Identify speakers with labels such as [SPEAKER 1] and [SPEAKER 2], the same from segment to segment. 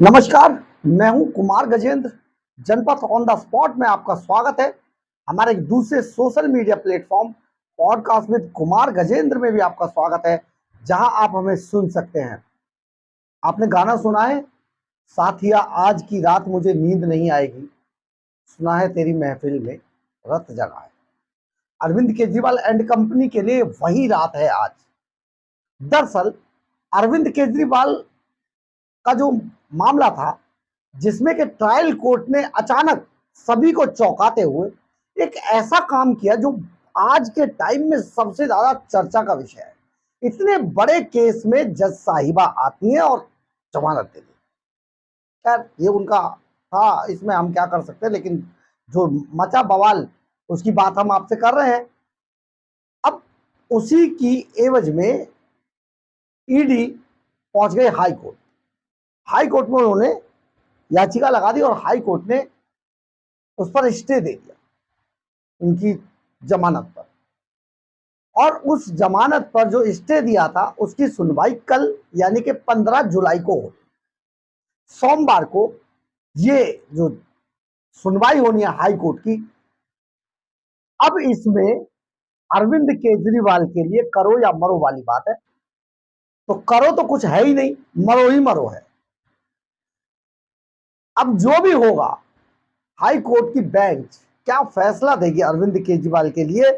[SPEAKER 1] नमस्कार, मैं हूं कुमार गजेंद्र। जनपथ ऑन द स्पॉट में आपका स्वागत है। हमारे एक दूसरे social media platform podcast with Kumar Gajendra में भी आपका स्वागत है, जहां आप हमें सुन सकते हैं। आपने गाना सुना है, साथिया आज की रात मुझे नींद नहीं आएगी, सुना है तेरी महफिल में रत जगा है। अरविंद केजरीवाल एंड कंपनी के लिए वही रात है आज। दरअसल अरविंद केजरीवाल का जो मामला था, जिसमें कि ट्रायल कोर्ट ने अचानक सभी को चौंकाते हुए एक ऐसा काम किया जो आज के टाइम में सबसे ज्यादा चर्चा का विषय है। इतने बड़े केस में जज साहिबा आती हैं और जमानत देती हैं। खैर, ये उनका था, इसमें हम क्या कर सकते हैं, लेकिन जो मचा बवाल उसकी बात हम आपसे कर रहे हैं। अब उसी की एवज में ईडी पहुंच गए हाई कोर्ट। हाई कोर्ट में उन्होंने याचिका लगा दी और हाई कोर्ट ने उस पर स्टे दे दिया, उनकी जमानत पर। और उस जमानत पर जो स्टे दिया था उसकी सुनवाई कल यानी कि 15 जुलाई को होगी। सोमवार को ये जो सुनवाई होनी है हाई कोर्ट की। अब इसमें अरविंद केजरीवाल के लिए करो या मरो वाली बात है। तो करो तो कुछ है ही नहीं, मरो ही मरो है। अब जो भी होगा, हाई कोर्ट की बेंच क्या फैसला देगी अरविंद केजरीवाल के लिए,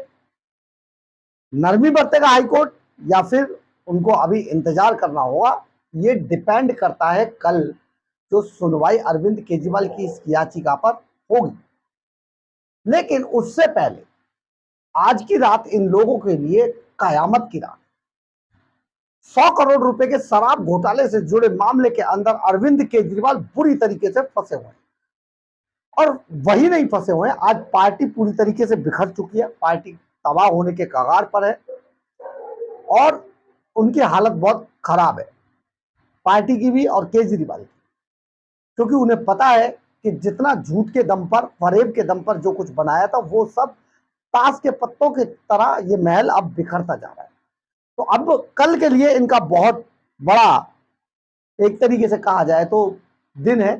[SPEAKER 1] नरमी बरतेगा हाई कोर्ट या फिर उनको अभी इंतजार करना होगा, ये डिपेंड करता है कल जो सुनवाई अरविंद केजरीवाल की इस याचिका पर होगी। लेकिन उससे पहले आज की रात इन लोगों के लिए कयामत की रात। 100 करोड़ रुपए के शराब घोटाले से जुड़े मामले के अंदर अरविंद केजरीवाल बुरी तरीके से फंसे हुए हैं। और वही नहीं फंसे हुए हैं, आज पार्टी पूरी तरीके से बिखर चुकी है, पार्टी तबाह होने के कगार पर है और उनकी हालत बहुत खराब है, पार्टी की भी और केजरीवाल की। क्योंकि उन्हें पता है कि जितना झूठ के दम पर, फरेब के दम पर जो कुछ बनाया था, वो सब ताश के पत्तों की तरह ये महल अब बिखरता जा रहा है। तो अब कल के लिए इनका बहुत बड़ा, एक तरीके से कहा जाए तो, दिन है।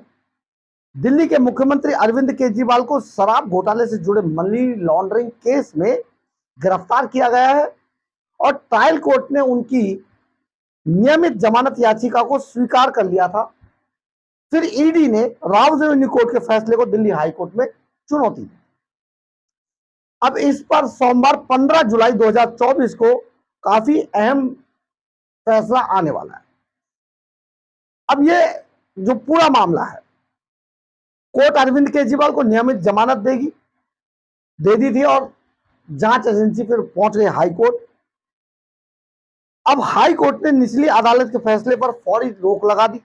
[SPEAKER 1] दिल्ली के मुख्यमंत्री अरविंद केजरीवाल को शराब घोटाले से जुड़े मनी लॉन्ड्रिंग केस में गिरफ्तार किया गया है और ट्रायल कोर्ट ने उनकी नियमित जमानत याचिका को स्वीकार कर लिया था। फिर ईडी ने राव रेवेन्यू कोर्ट के फैसले को दिल्ली हाई कोर्ट में चुनौती दी। अब इस पर सोमवार 15 जुलाई 2024 को काफी अहम फैसला आने वाला है। अब ये जो पूरा मामला है, कोर्ट अरविंद केजरीवाल को नियमित जमानत दे दी थी और जांच एजेंसी फिर पहुंच गई हाई कोर्ट। अब हाई कोर्ट ने निचली अदालत के फैसले पर फौरी रोक लगा दी।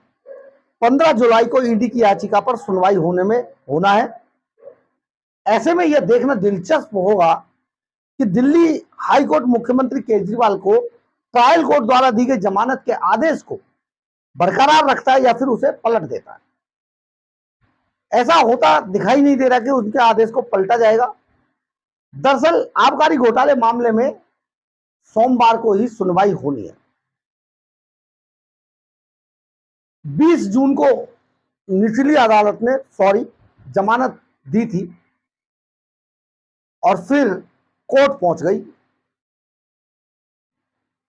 [SPEAKER 1] 15 जुलाई को ईडी की याचिका पर सुनवाई होना है। ऐसे में यह देखना दिलचस्प होगा कि दिल्ली हाई कोर्ट मुख्यमंत्री केजरीवाल को ट्रायल कोर्ट द्वारा दी गई जमानत के आदेश को बरकरार रखता है या फिर उसे पलट देता है। ऐसा होता दिखाई नहीं दे रहा कि उनके आदेश को पलटा जाएगा। दरअसल आबकारी घोटाले मामले में सोमवार को ही सुनवाई होनी है। 20 जून को निचली अदालत ने जमानत दी थी और फिर कोर्ट पहुंच गई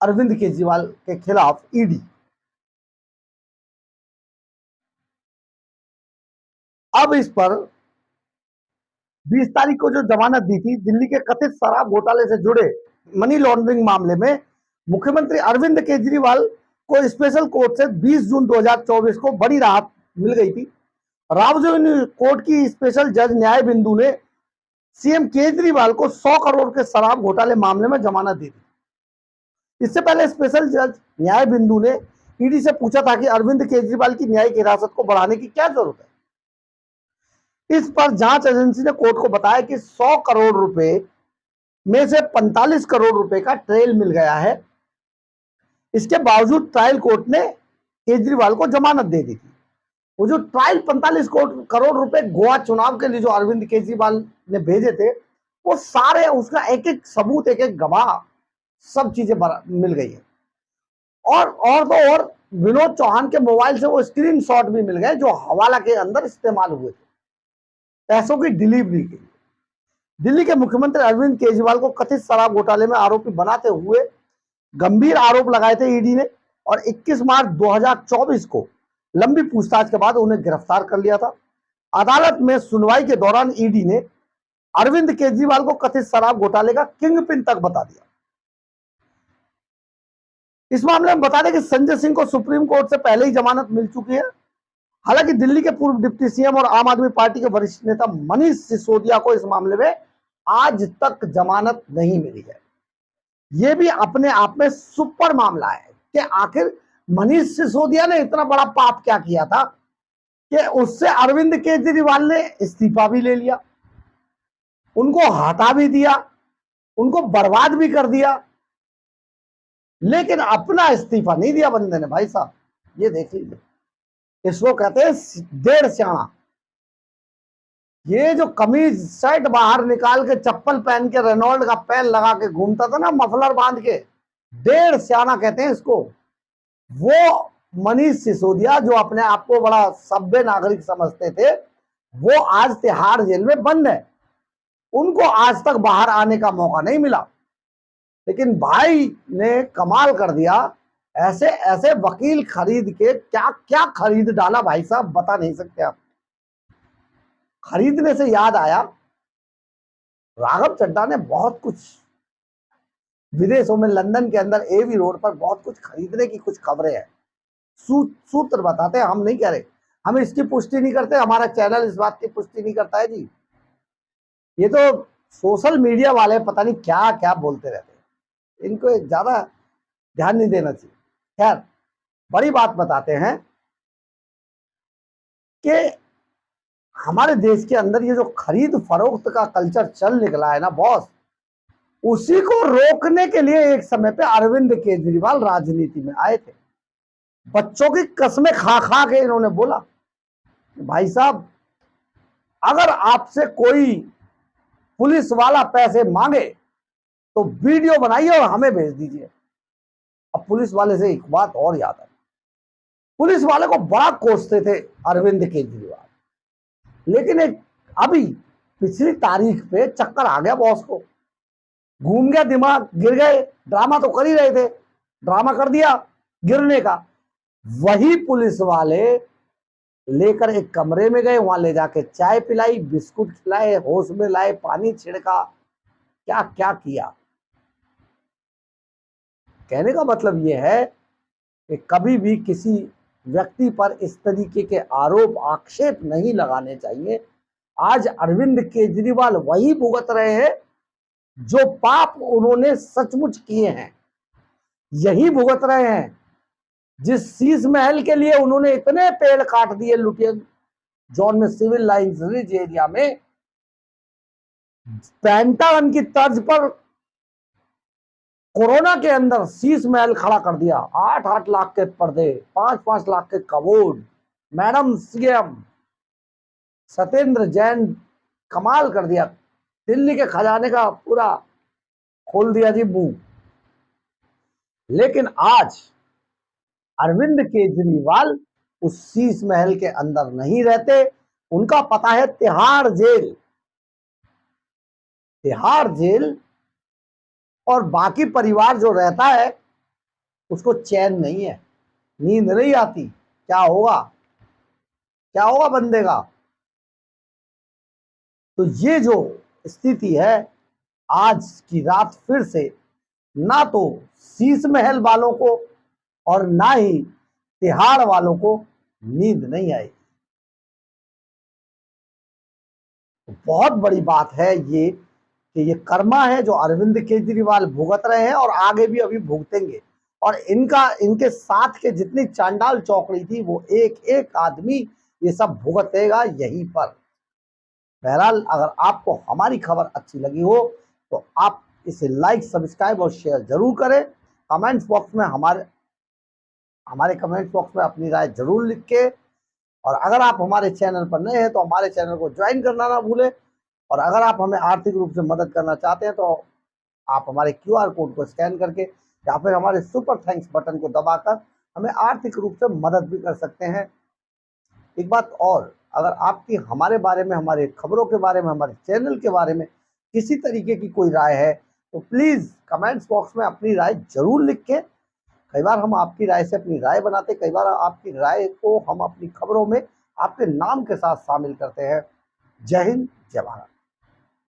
[SPEAKER 1] अरविंद केजरीवाल के खिलाफ ईडी। अब इस पर 20 तारीख को जो जमानत दी थी, दिल्ली के कथित शराब घोटाले से जुड़े मनी लॉन्ड्रिंग मामले में मुख्यमंत्री अरविंद केजरीवाल को स्पेशल कोर्ट से 20 जून 2024 को बड़ी राहत मिल गई थी। रावरेवेन्यू कोर्ट की स्पेशल जज न्याय बिंदु ने सीएम केजरीवाल को 100 करोड़ के शराब घोटाले मामले में जमानत दी थी। इससे पहले स्पेशल जज न्याय बिंदु ने ईडी से पूछा था कि अरविंद केजरीवाल की न्यायिक हिरासत को बढ़ाने की क्या जरूरत है। इस पर जांच एजेंसी ने कोर्ट को बताया कि 100 करोड़ रुपए में से 45 करोड़ रुपए का ट्रेल मिल गया है। इसके बावजूद ट्रायल कोर्ट ने केजरीवाल को जमानत दे दी थी। वो जो ट्रायल 45 करोड़ रुपए गोवा चुनाव के लिए जो अरविंद केजरीवाल ने भेजे थे, वो सारे, उसका एक एक सबूत, एक एक गवाह, सब चीजें मिल गई है। और तो और विनोद चौहान के मोबाइल से वो स्क्रीनशॉट भी मिल गए जो हवाला के अंदर इस्तेमाल हुए थे पैसों की डिलीवरी के लिए। दिल्ली के मुख्यमंत्री अरविंद केजरीवाल को कथित शराब घोटाले में आरोपी बनाते हुए गंभीर आरोप लगाए थे ईडी ने, और 21 मार्च 2024 को लंबी पूछताछ के बाद उन्हें गिरफ्तार कर लिया था। अदालत में सुनवाई के दौरान ईडी ने अरविंद केजरीवाल को कथित शराब घोटाले का किंगपिन तक बता दिया। इस मामले में बता दें कि संजय सिंह को सुप्रीम कोर्ट से पहले ही जमानत मिल चुकी है। हालांकि दिल्ली के पूर्व डिप्टी सीएम और आम आदमी पार्टी के वरिष्ठ नेता मनीष सिसोदिया को इस मामले में आज तक जमानत नहीं मिली है। यह भी अपने आप में सुपर मामला है कि आखिर मनीष सिसोदिया ने इतना बड़ा पाप क्या किया था कि उससे अरविंद केजरीवाल ने इस्तीफा भी ले लिया, उनको हटा भी दिया, उनको बर्बाद भी कर दिया, लेकिन अपना इस्तीफा नहीं दिया बंदे ने। भाई साहब ये देख लीजिए, इसको कहते हैं डेढ़ स्याणा। ये जो कमीज शर्ट बाहर निकाल के चप्पल पहन के रेनॉल्ड का पैन लगा के घूमता था ना, मफलर बांध के, डेढ़ स्याणा कहते हैं इसको। वो मनीष सिसोदिया जो अपने आप को बड़ा सभ्य नागरिक समझते थे, वो आज तिहाड़ जेल में बंद है। उनको आज तक बाहर आने का मौका नहीं मिला, लेकिन भाई ने कमाल कर दिया। ऐसे ऐसे वकील खरीद के क्या क्या खरीद डाला भाई साहब, बता नहीं सकते आप। खरीदने से याद आया, राघव चड्ढा ने बहुत कुछ विदेशों में, लंदन के अंदर एवी रोड पर बहुत कुछ खरीदने की कुछ खबरें हैं। सूत्र बताते हैं, हम नहीं कह रहे, हम इसकी पुष्टि नहीं करते, हमारा चैनल इस बात की पुष्टि नहीं करता है जी। ये तो सोशल मीडिया वाले पता नहीं क्या क्या बोलते रहते हैं, इनको ज्यादा ध्यान नहीं देना चाहिए। खैर, बड़ी बात बताते हैं कि हमारे देश के अंदर ये जो खरीद फरोख्त का कल्चर चल निकला है ना बॉस, उसी को रोकने के लिए एक समय पे अरविंद केजरीवाल राजनीति में आए थे। बच्चों की कसमें खा खा के इन्होंने बोला, भाई साहब अगर आपसे कोई पुलिस वाला पैसे मांगे तो वीडियो बनाइए और हमें भेज दीजिए। अब पुलिस वाले से एक बात और याद है, पुलिस वाले को बड़ा कोसते थे अरविंद केजरीवाल, लेकिन एक अभी पिछली तारीख पे चक्कर आ गया बॉस को, घूम गया दिमाग, गिर गए। ड्रामा तो कर ही रहे थे, ड्रामा कर दिया गिरने का। वही पुलिस वाले लेकर एक कमरे में गए, वहां ले जाके चाय पिलाई, बिस्कुट खिलाए, होश में लाए, पानी छिड़का, क्या क्या किया। कहने का मतलब यह है कि कभी भी किसी व्यक्ति पर इस तरीके के आरोप आक्षेप नहीं लगाने चाहिए। आज अरविंद केजरीवाल वही भुगत रहे हैं जो पाप उन्होंने सचमुच किए हैं, यही भुगत रहे हैं। जिस शीश महल के लिए उन्होंने इतने पेड़ काट दिए लुटिया जोन में, सिविल लाइन्स रिज एरिया में, पेंटागन की तर्ज पर कोरोना के अंदर शीश महल खड़ा कर दिया। 8-8 लाख के पर्दे, 5-5 लाख के cupboard. Madam CM Satyendra Jain कमाल कर दिया, दिल्ली के खजाने का पूरा खोल दिया जी मुंह। लेकिन आज अरविंद केजरीवाल उस शीश महल के अंदर नहीं रहते, उनका पता है तिहाड़ जेल। तिहाड़ जेल, और बाकी परिवार जो रहता है उसको चैन नहीं है, नींद नहीं आती, क्या होगा क्या होगा बंदे का। तो ये जो स्थिति है, आज की रात फिर से ना तो शीश महल वालों को और ना ही तिहाड़ वालों को नींद नहीं आई। तो बहुत बड़ी बात है ये कि ये कर्मा है जो अरविंद केजरीवाल भुगत रहे हैं और आगे भी अभी भुगतेंगे। और इनके साथ के जितनी चांडाल चौकड़ी थी, वो एक एक आदमी ये सब भुगतेगा यहीं पर। बहरहाल, अगर आपको हमारी खबर अच्छी लगी हो तो आप इसे लाइक, सब्सक्राइब और शेयर जरूर करें। कमेंट्स बॉक्स में हमारे कमेंट बॉक्स में अपनी राय जरूर लिख के, और अगर आप हमारे चैनल पर नए हैं तो हमारे चैनल को ज्वाइन करना ना भूलें। और अगर आप हमें आर्थिक रूप से मदद करना चाहते हैं तो आप हमारे QR कोड को स्कैन करके या फिर हमारे सुपर थैंक्स बटन को दबाकर हमें आर्थिक रूप से मदद भी कर सकते हैं। एक बात और, अगर आपकी हमारे बारे में, हमारे खबरों के बारे में, हमारे चैनल के बारे में किसी तरीके की कोई राय है तो प्लीज़ कमेंट्स बॉक्स में अपनी राय जरूर लिख के। कई बार हम आपकी राय से अपनी राय बनाते, कई बार आपकी राय को हम अपनी खबरों में आपके नाम के साथ शामिल करते हैं। जय हिंद, जय भारत।